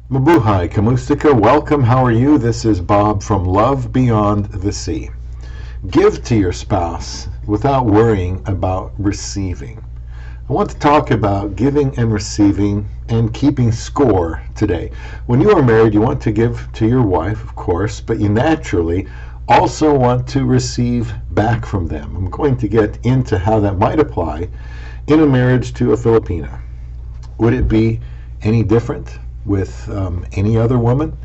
Mabuhay, Kamustika, welcome. How are you? This is Bob from Love Beyond the Sea. Give to your spouse without worrying about receiving. I want to talk about giving and receiving and keeping score today. When you are married, you want to give to your wife, of course, but you naturally also want to receive back from them. I'm going to get into how that might apply in a marriage to a Filipina. Would it be any different with any other woman?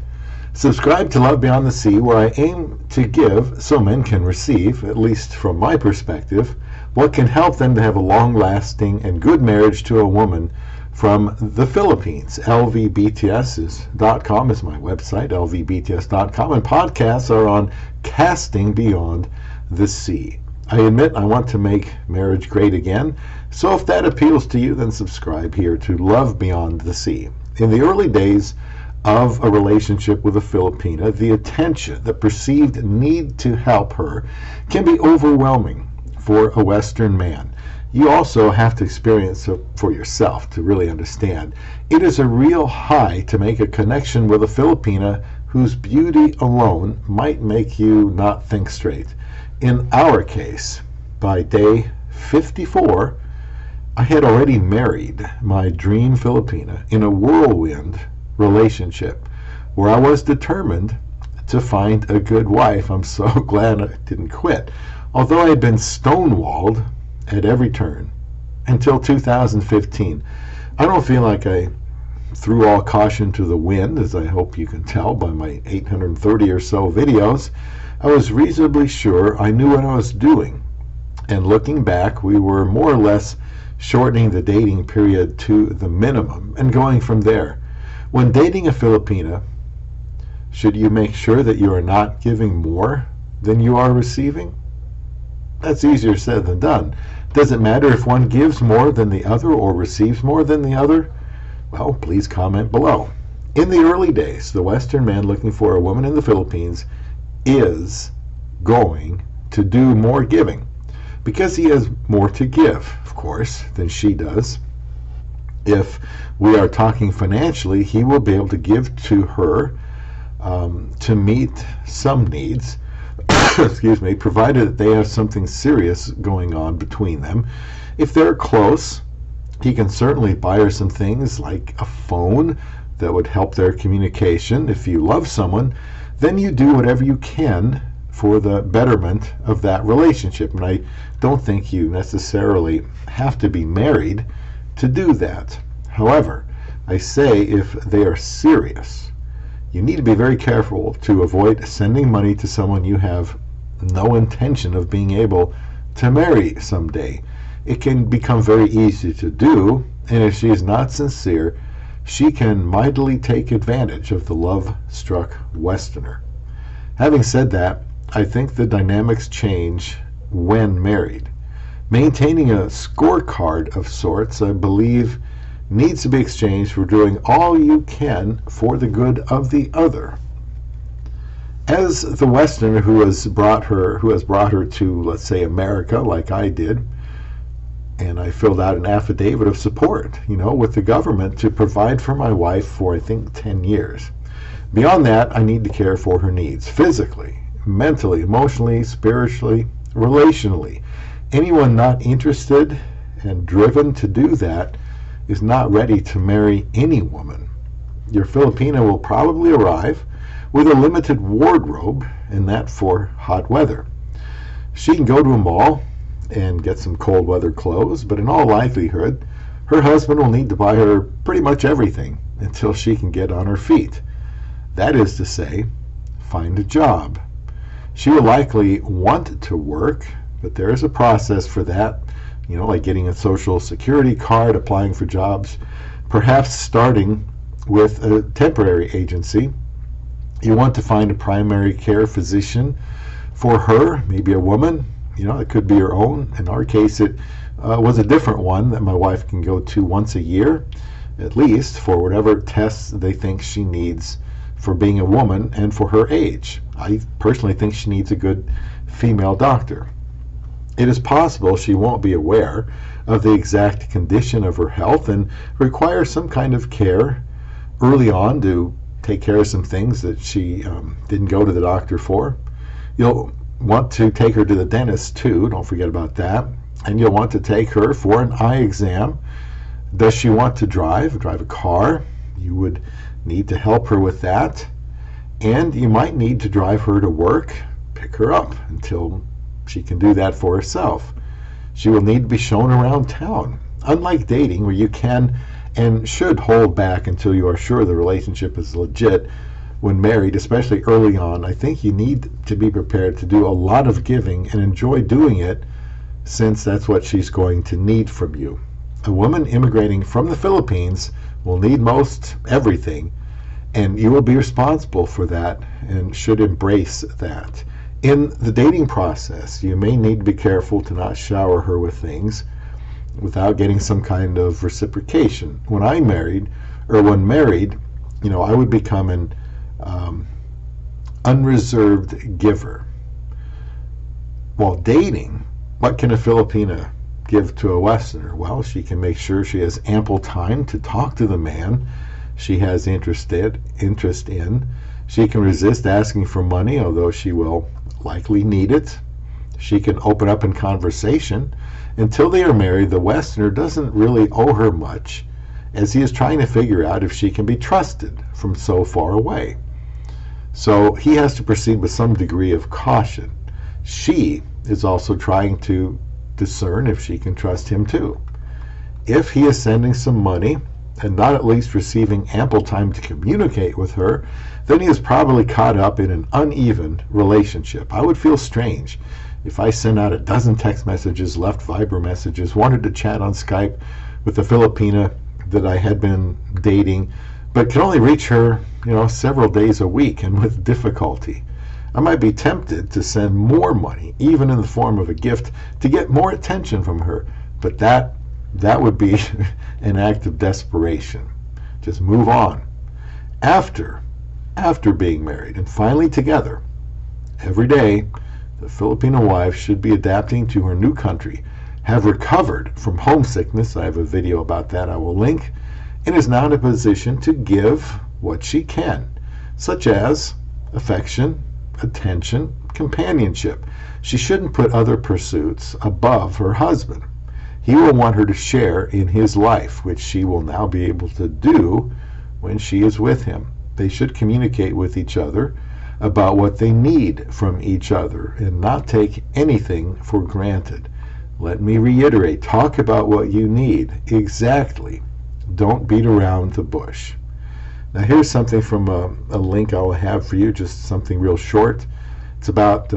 Subscribe to Love Beyond the Sea, where I aim to give so men can receive, at least from my perspective, what can help them to have a long-lasting and good marriage to a woman from the Philippines. LVBTS.com is my website, lvbts.com, and podcasts are on Casting Beyond the Sea. I admit I want to make marriage great again, so if that appeals to you, then subscribe here to Love Beyond the Sea. In the early days of a relationship with a Filipina, the attention, the perceived need to help her can be overwhelming for a Western man. You also have to experience it for yourself to really understand. It is a real high to make a connection with a Filipina whose beauty alone might make you not think straight. In our case, by day 54, I had already married my dream Filipina in a whirlwind relationship where I was determined to find a good wife. I'm so glad I didn't quit. Although I had been stonewalled at every turn until 2015, I don't feel like I threw all caution to the wind, as I hope you can tell by my 830 or so videos. I was reasonably sure I knew what I was doing. And looking back, we were more or less shortening the dating period to the minimum and going from there. When dating a Filipina, should you make sure that you are not giving more than you are receiving? That's easier said than done. Does it matter if one gives more than the other or receives more than the other? Well, please comment below. In the early days, the Western man looking for a woman in the Philippines is going to do more giving because he has more to give, of course, than she does. If we are talking financially, he will be able to give to her to meet some needs, excuse me, provided that they have something serious going on between them. If they're close, he can certainly buy her some things like a phone that would help their communication. If you love someone, then you do whatever you can for the betterment of that relationship. And I don't think you necessarily have to be married to do that. However, I say if they are serious, you need to be very careful to avoid sending money to someone you have no intention of being able to marry someday. It can become very easy to do, and if she is not sincere, she can mightily take advantage of the love-struck Westerner. Having said that, I think the dynamics change when married. Maintaining a scorecard of sorts, I believe, needs to be exchanged for doing all you can for the good of the other. As the Westerner who has brought her to, let's say, America, like I did, and I filled out an affidavit of support, with the government to provide for my wife for, I think, 10 years. Beyond that, I need to care for her needs, physically, mentally, emotionally, spiritually, relationally. Anyone not interested and driven to do that is not ready to marry any woman. Your Filipina will probably arrive with a limited wardrobe, and that for hot weather. She can go to a mall and get some cold weather clothes, but in all likelihood, her husband will need to buy her pretty much everything until she can get on her feet. That is to say, find a job. She will likely want to work, but there is a process for that, like getting a social security card, applying for jobs, perhaps starting with a temporary agency. You want to find a primary care physician for her, maybe a woman, it could be her own. In our case, it was a different one that my wife can go to once a year, at least, for whatever tests they think she needs for being a woman and for her age. I personally think she needs a good female doctor. It is possible she won't be aware of the exact condition of her health and require some kind of care early on to take care of some things that she didn't go to the doctor for. You'll want to take her to the dentist too, don't forget about that. And you'll want to take her for an eye exam. Does she want to drive a car? You would need to help her with that. And you might need to drive her to work, pick her up until she can do that for herself. She will need to be shown around town. Unlike dating, where you can and should hold back until you are sure the relationship is legit, when married, especially early on, I think you need to be prepared to do a lot of giving and enjoy doing it, since that's what she's going to need from you. A woman immigrating from the Philippines will need most everything, and you will be responsible for that and should embrace that. In the dating process, you may need to be careful to not shower her with things without getting some kind of reciprocation. When married, I would become an unreserved giver. While dating, what can a Filipina give to a Westerner? Well, she can make sure she has ample time to talk to the man she has interest in. She can resist asking for money, although she will likely need it. She can open up in conversation. Until they are married, the Westerner doesn't really owe her much, as he is trying to figure out if she can be trusted from so far away. So he has to proceed with some degree of caution. She is also trying to discern if she can trust him too. If he is sending some money and not at least receiving ample time to communicate with her, then he is probably caught up in an uneven relationship. I would feel strange if I sent out a dozen text messages, left Viber messages, wanted to chat on Skype with the Filipina that I had been dating, but could only reach her, several days a week and with difficulty. I might be tempted to send more money, even in the form of a gift, to get more attention from her, but that would be an act of desperation. Just move on. After being married and finally together, every day, the Filipino wife should be adapting to her new country, have recovered from homesickness. I have a video about that I will link, and is now in a position to give what she can, such as affection, attention, companionship. She shouldn't put other pursuits above her husband. He will want her to share in his life, which she will now be able to do when she is with him. They should communicate with each other about what they need from each other and not take anything for granted. Let me reiterate, talk about what you need exactly. Don't beat around the bush. Now here's something from a link I'll have for you, just something real short. It's about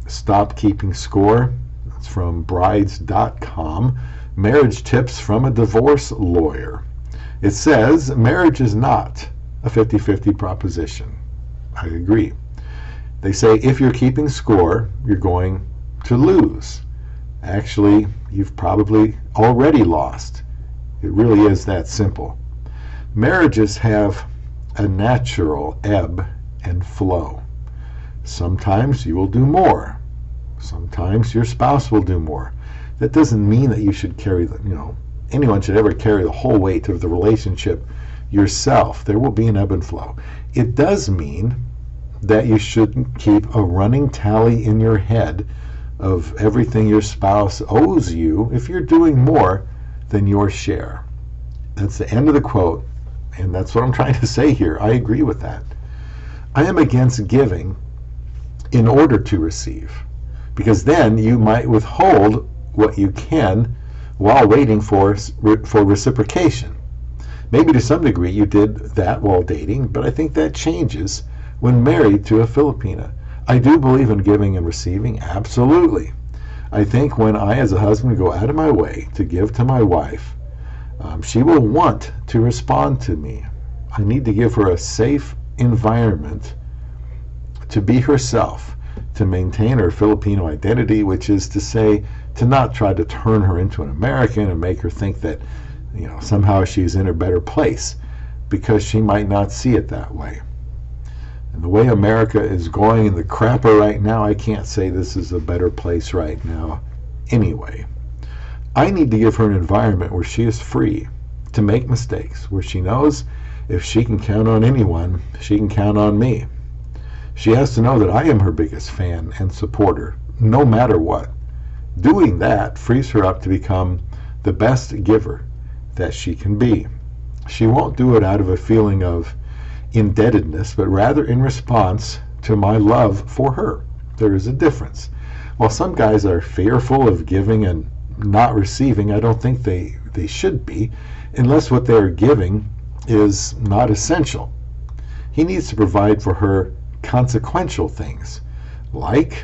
Stop Keeping Score. It's from brides.com. Marriage tips from a divorce lawyer. It says, marriage is not a 50-50 proposition. I agree. They say if you're keeping score, you're going to lose. Actually, you've probably already lost. It really is that simple. Marriages have a natural ebb and flow. Sometimes you will do more. Sometimes your spouse will do more. That doesn't mean that you should carry anyone should ever carry the whole weight of the relationship yourself. There will be an ebb and flow. It does mean that you shouldn't keep a running tally in your head of everything your spouse owes you if you're doing more than your share. That's the end of the quote, and that's what I'm trying to say here. I agree with that. I am against giving in order to receive, because then you might withhold what you can while waiting for reciprocation. Maybe to some degree you did that while dating, but I think that changes when married to a Filipina. I do believe in giving and receiving, absolutely. I think when I, as a husband, go out of my way to give to my wife, she will want to respond to me. I need to give her a safe environment to be herself, to maintain her Filipino identity, which is to say, to not try to turn her into an American and make her think that, somehow she's in a better place, because she might not see it that way. And the way America is going in the crapper right now, I can't say this is a better place right now anyway. I need to give her an environment where she is free to make mistakes, where she knows If she can count on anyone, she can count on me. She has to know that I am her biggest fan and supporter, no matter what. Doing that frees her up to become the best giver that she can be. She won't do it out of a feeling of indebtedness, but rather in response to my love for her. There is a difference. While some guys are fearful of giving and not receiving, I don't think they should be, unless what they're giving is not essential. He needs to provide for her consequential things, like,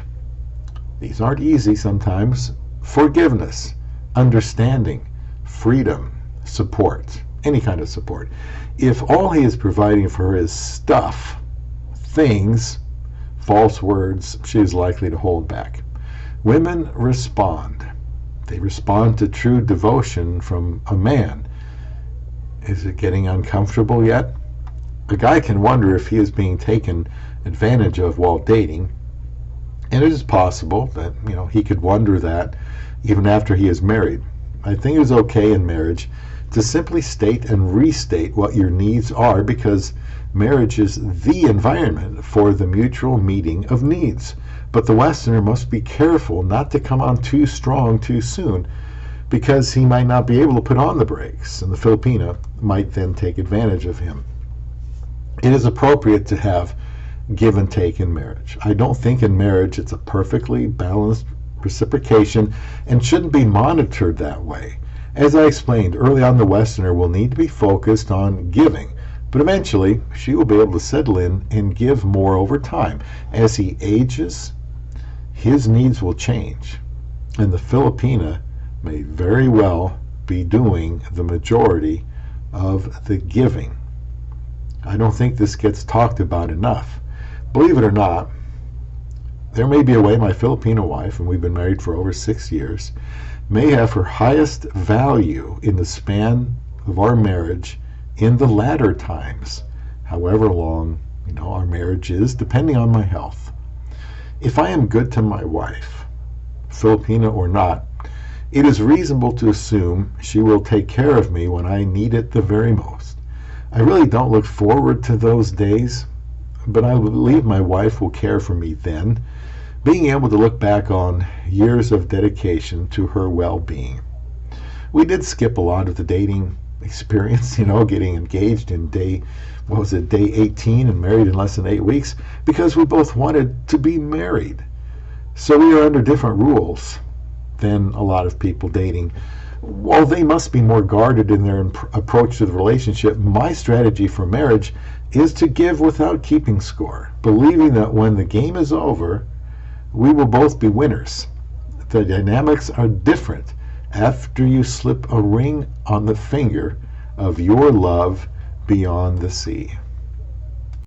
these aren't easy sometimes, forgiveness, understanding, freedom, support, any kind of support. If all he is providing for her is stuff, things, false words, she is likely to hold back. Women respond. They respond to true devotion from a man. Is it getting uncomfortable yet? A guy can wonder if he is being taken advantage of while dating, and it is possible that he could wonder that even after he is married. I think it is okay in marriage to simply state and restate what your needs are, because marriage is the environment for the mutual meeting of needs. But the Westerner must be careful not to come on too strong too soon, because he might not be able to put on the brakes, and the Filipina might then take advantage of him. It is appropriate to have give and take in marriage. I don't think in marriage it's a perfectly balanced reciprocation and shouldn't be monitored that way. As I explained early on, the Westerner will need to be focused on giving, but eventually she will be able to settle in and give more over time. As he ages, his needs will change, and the Filipina may very well be doing the majority of the giving. I don't think this gets talked about enough. Believe it or not, there may be a way my Filipino wife, and we've been married for over 6 years, may have her highest value in the span of our marriage in the latter times, however long our marriage is, depending on my health. If I am good to my wife, Filipina or not, it is reasonable to assume she will take care of me when I need it the very most. I really don't look forward to those days, but I believe my wife will care for me then, being able to look back on years of dedication to her well-being. We did skip a lot of the dating experience, getting engaged in day 18 and married in less than 8 weeks, because we both wanted to be married. So we are under different rules than a lot of people dating. While they must be more guarded in their approach to the relationship, my strategy for marriage is to give without keeping score, believing that when the game is over, we will both be winners. The dynamics are different after you slip a ring on the finger of your love beyond the sea.